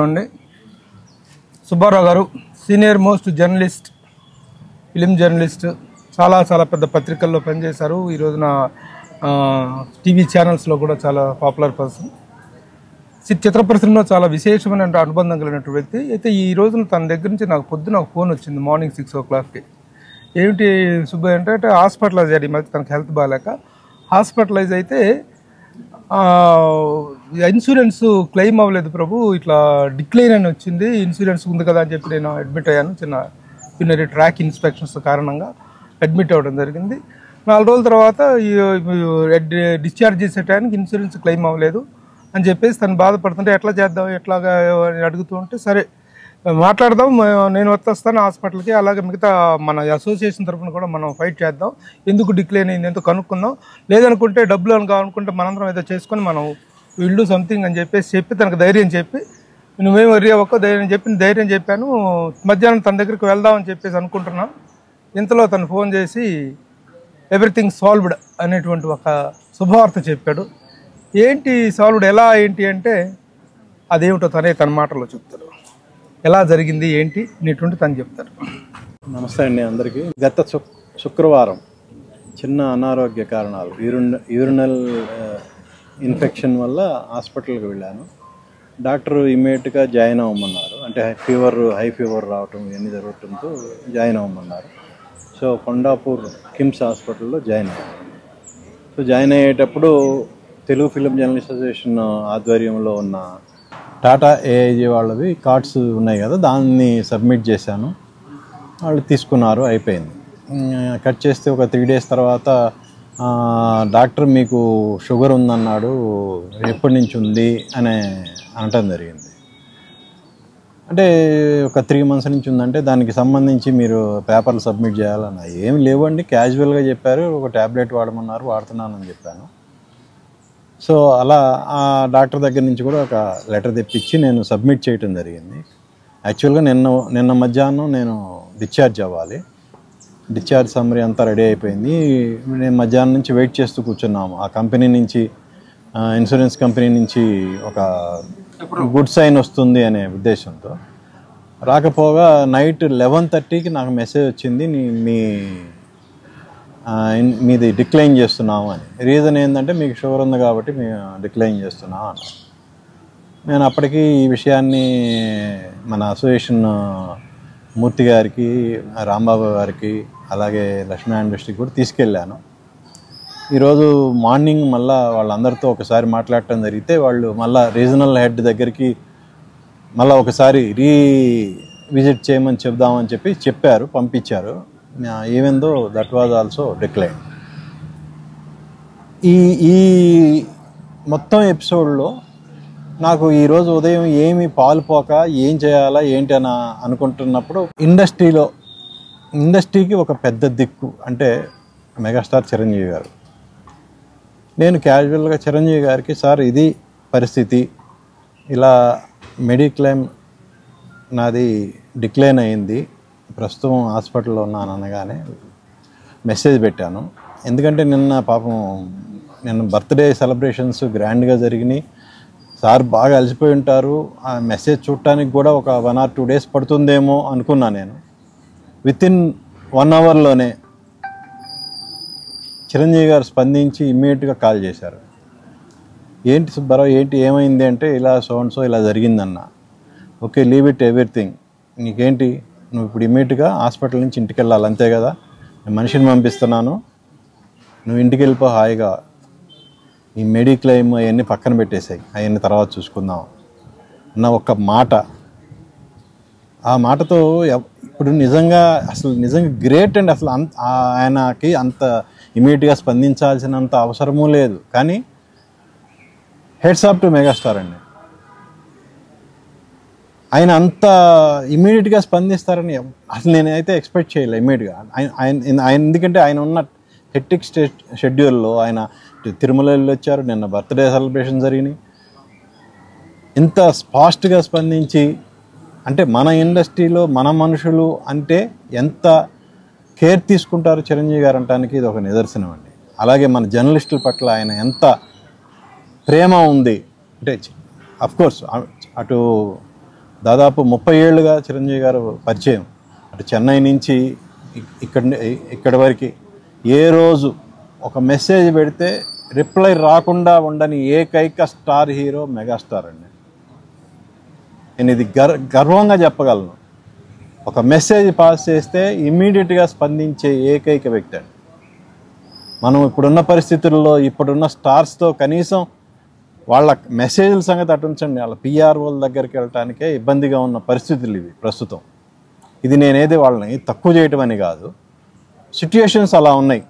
అండి సుబ్బారావు గారు senior most journalist, film journalist, చాలా చాలా పెద్ద పత్రికల్లో పనిచేశారు. ఈ రోజున టీవీ ఛానల్స్లో కూడా చాలా పాపులర్ పర్సన్. చిత్ర పరిశ్రమలో చాలా విశేషమైన అనుబంధం కలిగినటువంటి వ్యక్తి. అయితే ఈ రోజున తన దగ్గర నుంచి నాకు పొద్దున ఒక ఫోన్ వచ్చింది మార్నింగ్ 6 o'clockకి. ఏమిటి సుబ్బయ్య అంటే హాస్పిటలైజ్ అయ్యాడు. ఈ మధ్య తనకు హెల్త్ బాగాలేక హాస్పిటలైజ్ అయితే ఇన్సూరెన్స్ క్లెయిమ్ అవ్వలేదు ప్రభు, ఇట్లా డిక్లైన్ అని వచ్చింది, ఇన్సూరెన్స్ ఉంది కదా అని చెప్పి నేను అడ్మిట్ అయ్యాను. చిన్న ట్రాక్ ఇన్స్పెక్షన్స్ కారణంగా అడ్మిట్ అవ్వడం జరిగింది. 4 రోజుల తర్వాత డిశ్చార్జ్ చేసే టైంకి ఇన్సూరెన్స్ క్లెయిమ్ అవ్వలేదు అని చెప్పేసి తను బాధపడుతుంటే ఎట్లా చేద్దాం ఎట్లాగా అని అడుగుతూ ఉంటే సరే మాట్లాడదాం, నేను వస్తాను హాస్పిటల్కి, అలాగే మిగతా మన అసోసియేషన్ తరఫున కూడా మనం ఫైట్ చేద్దాం, ఎందుకు డిక్లైన్ అయింది ఎందుకు కనుక్కుందాం, లేదనుకుంటే డబ్బులు అని కావాలనుకుంటే మనందరం ఏదో చేసుకొని మనం విల్ డూ సంథింగ్ అని చెప్పి తనకు ధైర్యం చెప్పి నువ్వేం వర్రీ అవ్వకో ధైర్యం చెప్పాను. మధ్యాహ్నం తన దగ్గరికి వెళ్దామని చెప్పేసి అనుకుంటున్నాం. ఇంతలో తను ఫోన్ చేసి ఎవ్రీథింగ్ సాల్వ్డ్ అనేటువంటి ఒక శుభవార్త చెప్పాడు. ఏంటి సాల్వ్డ్ ఎలా ఏంటి అంటే అదేమిటో తన మాటల్లో చెప్తారు. ఎలా జరిగింది ఏంటి అనేటువంటి తను చెప్తారు. నమస్తే అండి అందరికీ. గత శుక్రవారం చిన్న అనారోగ్య కారణాలు యూరినల్ ఇన్ఫెక్షన్ వల్ల హాస్పిటల్కి వెళ్ళాను. డాక్టర్ ఇమ్మీడియట్గా జాయిన్ అవ్వమన్నారు. అంటే హై ఫీవర్ రావటం ఇవన్నీ జరగటంతో జాయిన్ అవ్వమన్నారు. సో కొండాపూర్ కిమ్స్ హాస్పిటల్లో జాయిన్ అయ్యాను. సో జాయిన్ అయ్యేటప్పుడు తెలుగు ఫిలిం జర్నలిస్ట్ అసోసియేషన్ ఆధ్వర్యంలో ఉన్న టాటా ఏఐజీ వాళ్ళవి కార్డ్స్ ఉన్నాయి కదా, దాన్ని సబ్మిట్ చేశాను. వాళ్ళు తీసుకున్నారు, అయిపోయింది. కట్ చేస్తే ఒక 3 days తర్వాత డాక్టర్ మీకు షుగర్ ఉందన్నాడు, ఎప్పటి నుంచి ఉంది అని అనటం జరిగింది. అంటే ఒక 3 months నుంచి ఉందంటే దానికి సంబంధించి మీరు పేపర్లు సబ్మిట్ చేయాలన్న ఏమి లేవండి, క్యాజువల్గా చెప్పారు, ఒక ట్యాబ్లెట్ వాడమన్నారు, వాడుతున్నానని చెప్పాను. సో అలా ఆ డాక్టర్ దగ్గర నుంచి కూడా ఒక లెటర్ తెప్పించి నేను సబ్మిట్ చేయటం జరిగింది. యాక్చువల్గా నిన్న మధ్యాహ్నం నేను డిశ్చార్జ్ అవ్వాలి. డిశ్చార్జ్ సమ్మరీ అంతా రెడీ అయిపోయింది. నేను మధ్యాహ్నం నుంచి వెయిట్ చేస్తూ కూర్చున్నాము. ఆ కంపెనీ నుంచి, ఇన్సూరెన్స్ కంపెనీ నుంచి ఒక గుడ్ సైన్ వస్తుంది అనే ఉద్దేశంతో రాకపోగా నైట్ 11:30కి నాకు మెసేజ్ వచ్చింది, మీది డిక్లైన్ చేస్తున్నాము అని. రీజన్ ఏంటంటే మీకు షుగర్ ఉంది కాబట్టి మేము డిక్లైన్ చేస్తున్నాం అన్నారు. నేను అప్పటికి ఈ విషయాన్ని మన అసోసియేషన్ మూర్తి గారికి, రాంబాబు గారికి, అలాగే లక్ష్మీ ఇండస్ట్రీకి కూడా తీసుకెళ్ళాను. ఈరోజు మార్నింగ్ మళ్ళీ వాళ్ళందరితో ఒకసారి మాట్లాడటం జరిగితే వాళ్ళు మళ్ళీ రీజనల్ హెడ్ దగ్గరికి మళ్ళీ ఒకసారి విజిట్ చేయమని చెప్దామని చెప్పారు, పంపించారు. Even though that was also decline. ఈ మొత్తం ఎపిసోడ్లో నాకు ఈరోజు ఉదయం ఏమి పాలుపోక ఏం చేయాలా ఏంటి అని అనుకుంటున్నప్పుడు ఇండస్ట్రీకి ఒక పెద్ద దిక్కు అంటే మెగాస్టార్ చిరంజీవి గారు. నేను క్యాజువల్గా చిరంజీవి గారికి, సార్ ఇది పరిస్థితి, ఇలా మెడిక్లెయిమ్ నాది డిక్లైన్ అయింది, ప్రస్తుతం హాస్పిటల్లో ఉన్నాను అనగానే మెసేజ్ పెట్టాను. ఎందుకంటే నిన్న బర్త్డే సెలబ్రేషన్స్ గ్రాండ్గా జరిగినాయి. సార్ బాగా అలసిపోయి ఉంటారు. ఆ మెసేజ్ చూడటానికి కూడా ఒక 1 or 2 days పడుతుందేమో అనుకున్నా. నేను వితిన్ 1 hourలోనే చిరంజీవి గారు స్పందించి ఇమ్మీడియట్గా కాల్ చేశారు. ఏంటి సుబ్బారావు ఏంటి ఏమైంది అంటే ఇలా సో ఇలా జరిగిందన్న. ఓకే, లీవ్ ఇట్ ఎవ్రీథింగ్, నీకేంటి, నువ్వు ఇప్పుడు ఇమ్మీడియట్గా హాస్పిటల్ నుంచి ఇంటికి వెళ్ళాలి, అంతే కదా, నేను మనిషిని పంపిస్తున్నాను, నువ్వు ఇంటికి వెళ్ళిపో హాయిగా, ఈ మెడిక్లెయిమ్ అవన్నీ పక్కన పెట్టేసాయి, అవన్నీ తర్వాత చూసుకుందాం అన్న ఒక మాట. ఆ మాటతో ఇప్పుడు నిజంగా గ్రేట్ అండి. అసలు ఆయనకి అంత ఇమీడియట్గా స్పందించాల్సినంత అవసరమూ లేదు. కానీ హెడ్స్ ఆఫ్ టు మెగాస్టార్ అండి. ఆయన అంత ఇమీడియట్గా స్పందిస్తారని అసలు నేనైతే ఎక్స్పెక్ట్ చేయలే ఇమీడియట్గా. ఆయన ఎందుకంటే ఆయన ఉన్న హెక్టిక్ షెడ్యూల్లో ఆయన తిరుమల వెళ్ళి వచ్చారు, నిన్న బర్త్డే సెలబ్రేషన్ జరిగినాయి. ఇంత ఫాస్ట్గా స్పందించి, అంటే మన ఇండస్ట్రీలో మన మనుషులు అంటే ఎంత కేర్ తీసుకుంటారు చిరంజీవి గారు అనడానికి ఇది ఒక నిదర్శనం అండి. అలాగే మన జర్నలిస్టుల పట్ల ఆయన ఎంత ప్రేమ ఉంది అంటే, అఫ్కోర్స్ అటు దాదాపు 30 ఏళ్ళుగా చిరంజీవి గారు పరిచయం. అటు చెన్నై నుంచి ఇక్కడి వరకు ఏ రోజు ఒక మెసేజ్ పెడితే రిప్లై రాకుండా ఉండని ఏకైక స్టార్ హీరో మెగాస్టార్ అండి. నేను ఇది గర్వంగా చెప్పగలను. ఒక మెసేజ్ పాస్ చేస్తే ఇమ్మీడియట్గా స్పందించే ఏకైక వ్యక్తి అండి. మనం ఇప్పుడున్న పరిస్థితుల్లో ఇప్పుడున్న స్టార్స్తో కనీసం వాళ్ళ మెసేజ్ల సంగతి అటుంచండి, వాళ్ళ పిఆర్ఓల దగ్గరికి వెళ్ళటానికే ఇబ్బందిగా ఉన్న పరిస్థితులు ఇవి ప్రస్తుతం. ఇది నేనేది వాళ్ళని తక్కువ చేయటం అని కాదు, సిట్యుయేషన్స్ అలా ఉన్నాయి.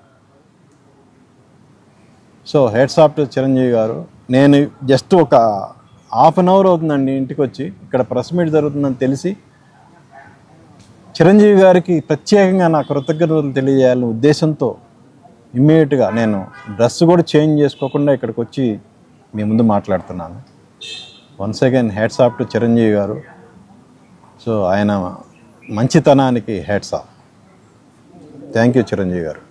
So heads off to Chiranjeevi గారు. నేను జస్ట్ ఒక హాఫ్ అన్ అవర్ అవుతుందండి ఇంటికి వచ్చి, ఇక్కడ ప్రెస్ మీట్ జరుగుతుందని తెలిసి చిరంజీవి గారికి ప్రత్యేకంగా నా కృతజ్ఞతలు తెలియజేయాలనే ఉద్దేశంతో ఇమ్మీడియట్గా నేను డ్రెస్ కూడా చేంజ్ చేసుకోకుండా ఇక్కడికి వచ్చి మీ ముందు మాట్లాడుతున్నాను. Once again heads off to Chiranjeevi గారు. సో ఆయన మంచితనానికి heads of. Thank you Chiranjeevi గారు.